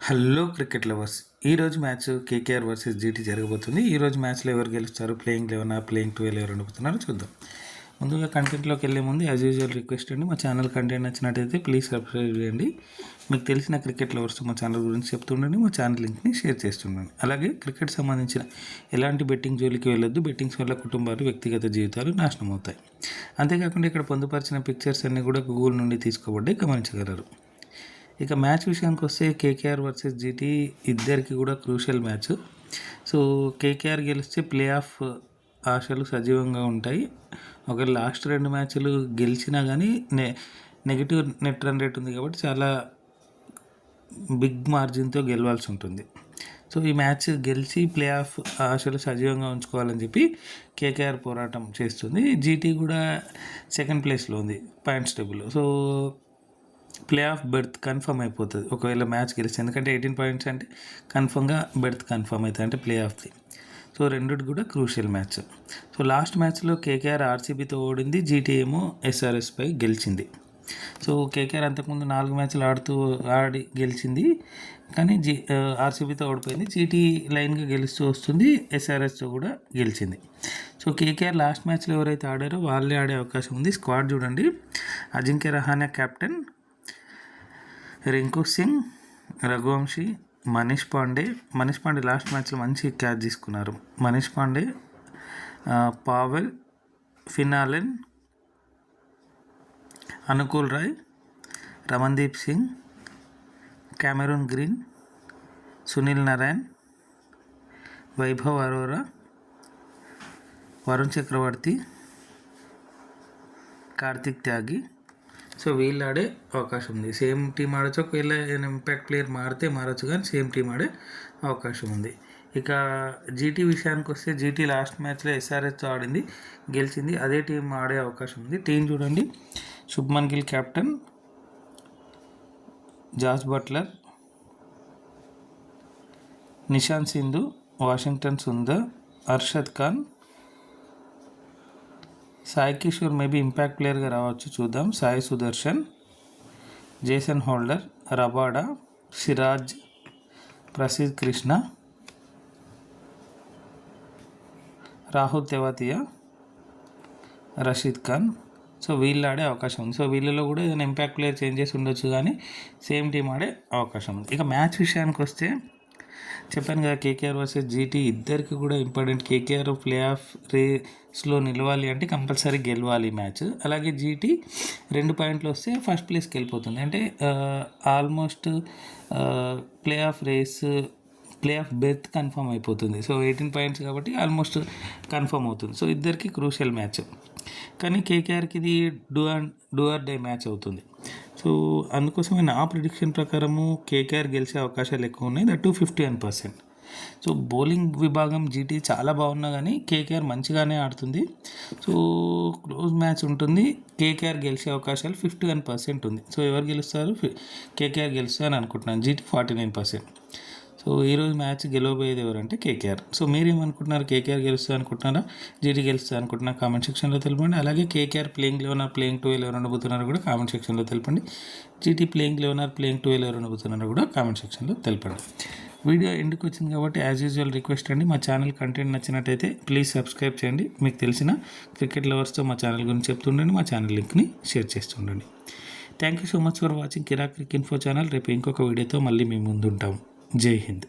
Hello cricket lovers. ఈరోజు match KKR versus GT జరగబోతుంది. ఈరోజు మ్యాచ్లో ఎవరు గెలుస్తారు, ప్లేయింగ్ 11 ప్లేయింగ్ 12 ఎవరు అడుగుతున్నారో చూద్దాం. ముందుగా కంటెంట్లోకి వెళ్ళే ముందు యాజ్ యూజువల్ రిక్వెస్ట్ అండి, మా ఛానల్ కంటెంట్ నచ్చినట్టయితే ప్లీజ్ సబ్స్క్రైబ్ చేయండి. మీకు తెలిసిన క్రికెట్ లవర్స్ మా ఛానల్ గురించి చెప్తుండండి, మా ఛానల్ లింక్ని షేర్ చేస్తుండండి. అలాగే క్రికెట్ సంబంధించిన ఎలాంటి బెట్టింగ్ జోలికి వెళ్ళొద్దు. బెట్టింగ్స్ వల్ల కుటుంబాలు, వ్యక్తిగత జీవితాలు నాశనం అవుతాయి. అంతేకాకుండా ఇక్కడ పొందుపరిచిన పిక్చర్స్ అన్నీ కూడా గూగుల్ నుండి తీసుకోబడ్డాయి, గమనించగలరు. ఇక మ్యాచ్ విషయానికి వస్తే కేకేఆర్ వర్సెస్ జీటీ ఇద్దరికి కూడా క్రూషియల్ మ్యాచ్. సో కేకేఆర్ గెలిస్తే ప్లే ఆఫ్ ఆశలు సజీవంగా ఉంటాయి. ఒకవేళ లాస్ట్ 2 మ్యాచ్లు గెలిచినా కానీ నెగిటివ్ నెట్ రన్ రేట్ ఉంది కాబట్టి చాలా బిగ్ మార్జిన్తో గెలవాల్సి ఉంటుంది. సో ఈ మ్యాచ్ గెలిచి ప్లే ఆఫ్ ఆశలు సజీవంగా ఉంచుకోవాలని చెప్పి కేకేఆర్ పోరాటం చేస్తుంది. జీటీ కూడా సెకండ్ ప్లేస్లో ఉంది points table. So play of berth confirm అయిపోతుంది ఒకవేళ మ్యాచ్ గెలిస్తే, ఎందుకంటే 18 పాయింట్స్ అంటే కన్ఫర్మ్గా బెర్త్ కన్ఫర్మ్ అవుతుంది, అంటే ప్లే ఆఫ్ది. సో రెండుటి కూడా క్రూషియల్ మ్యాచ్. సో లాస్ట్ మ్యాచ్లో కేకేఆర్ ఆర్సీబీతో ఓడింది, జీటీ ఏమో ఎస్ఆర్ఎస్పై గెలిచింది. సో కేకేఆర్ అంతకుముందు 4 మ్యాచ్లు ఆడి గెలిచింది, కానీ ఆర్సీబీతో ఓడిపోయింది. జీటీ లైన్గా గెలుస్తూ వస్తుంది, ఎస్ఆర్ఎస్తో కూడా గెలిచింది. సో కేకేఆర్ లాస్ట్ మ్యాచ్లో ఎవరైతే ఆడారో వాళ్ళే ఆడే అవకాశం ఉంది. స్క్వాడ్ చూడండి: అజింక్య రహానే కెప్టెన్, రింకు సింగ్, రఘువంశీ, మనీష్ పాండే లాస్ట్ మ్యాచ్లో మంచి క్యాచ్ తీసుకున్నారు. Manish Pandey, Powell, Finn Allen, Anukul Roy, Ramandeep Singh, Cameron Green, Sunil Narine, Vaibhav Arora, Varun Chakravarthy, Kartik Tyagi. So వీళ్ళు ఆడే అవకాశం ఉంది. సేమ్ టీం ఆడచ్చు, ఒకవేళ ఇంపాక్ట్ ప్లేయర్ మారచ్చు, కానీ సేమ్ టీం ఆడే అవకాశం ఉంది. ఇక జీటీ విషయానికి వస్తే జీటీ లాస్ట్ మ్యాచ్లో ఎస్ఆర్ఎస్తో ఆడింది, గెలిచింది. అదే టీం ఆడే అవకాశం ఉంది. టీం చూడండి: Shubman Gill captain, Jos Buttler, Nishant Sindhu, Washington Sundar, Arshad Khan, Sai Kishore maybe impact ప్లేయర్గా రావచ్చు, చూద్దాం. Sai Sudharsan, Jason Holder, Rabada, Siraj, Prasidh Krishna, Rahul Tewatia, Rashid Khan. So వీళ్ళు ఆడే అవకాశం ఉంది. సో వీళ్ళలో కూడా ఏదైనా ఇంపాక్ట్ ప్లేయర్ చేంజెస్ ఉండొచ్చు, కానీ సేమ్ టీం ఆడే అవకాశం ఉంది. ఇక మ్యాచ్ విషయానికి వస్తే చెప్పాను కదా, కేకేఆర్ వర్సెస్ జీటీ ఇద్దరికి కూడా ఇంపార్టెంట్. కేకేఆర్ ప్లే ఆఫ్ రేస్లో నిలవాలి అంటే కంపల్సరీ గెలవాలి మ్యాచ్. అలాగే జీటీ 2 పాయింట్లు వస్తే ఫస్ట్ ప్లేస్కి వెళ్ళిపోతుంది, అంటే almost play of berth confirm అయిపోతుంది. సో 18 పాయింట్స్ కాబట్టి ఆల్మోస్ట్ కన్ఫర్మ్ అవుతుంది. సో ఇద్దరికి క్రూషియల్ మ్యాచ్, కానీ కేకేఆర్కి ఇది డూ ఆర్ డై మ్యాచ్ అవుతుంది. సో అందుకోసమే నా ప్రిడిక్షన్ ప్రకారము కేకేఆర్ గెలిచే అవకాశాలు ఎక్కువ ఉన్నాయి, దట్ 51%. సో బౌలింగ్ విభాగం జీటీ చాలా బాగున్నా కానీ కేకేఆర్ మంచిగానే ఆడుతుంది. సో క్లోజ్ మ్యాచ్ ఉంటుంది, కేకేఆర్ గెలిచే అవకాశాలు 51% ఉంది. సో ఎవరు గెలుస్తారు? కేకేఆర్ గెలుస్తారని అనుకుంటున్నాను. జీటీ 49%. సో ఈరోజు మ్యాచ్ గెలవబోయేది ఎవరంటే కేకేఆర్. సో మీరేమనుకుంటున్నారు? కేకేఆర్ గెలుస్తుంది అనుకుంటున్నారా, జీటీ గెలుస్తుంది అనుకుంటున్నారా? కామెంట్ సెక్షన్లో తెలపండి. అలాగే కేకేఆర్ ప్లేయింగ్ 11 ప్లేయింగ్ 12 ఎవరు ఉండబోతున్నారో కూడా కామెంట్ సెక్షన్లో తెలపండి. జీటీ ప్లేయింగ్ 11 ప్లేయింగ్ 12 ఎవరు ఉండబోతున్నారో కూడా కామెంట్ సెక్షన్లో తెలపండి. వీడియో ఎండ్కి వచ్చింది కాబట్టి యాజ్ యూజువల్ రిక్వెస్ట్ అండి, మా ఛానల్ కంటెంట్ నచ్చినట్టయితే ప్లీజ్ సబ్స్క్రైబ్ చేయండి. మీకు తెలిసిన క్రికెట్ లవర్స్తో మా ఛానల్ గురించి చెప్తుండండి, మా ఛానల్ లింక్ని షేర్ చేస్తుండండి. Thank you so much for watching Kirak cric info channel. రేపు ఇంకొక వీడియోతో మళ్ళీ మీ ముందు ఉంటాము. జై హింద్.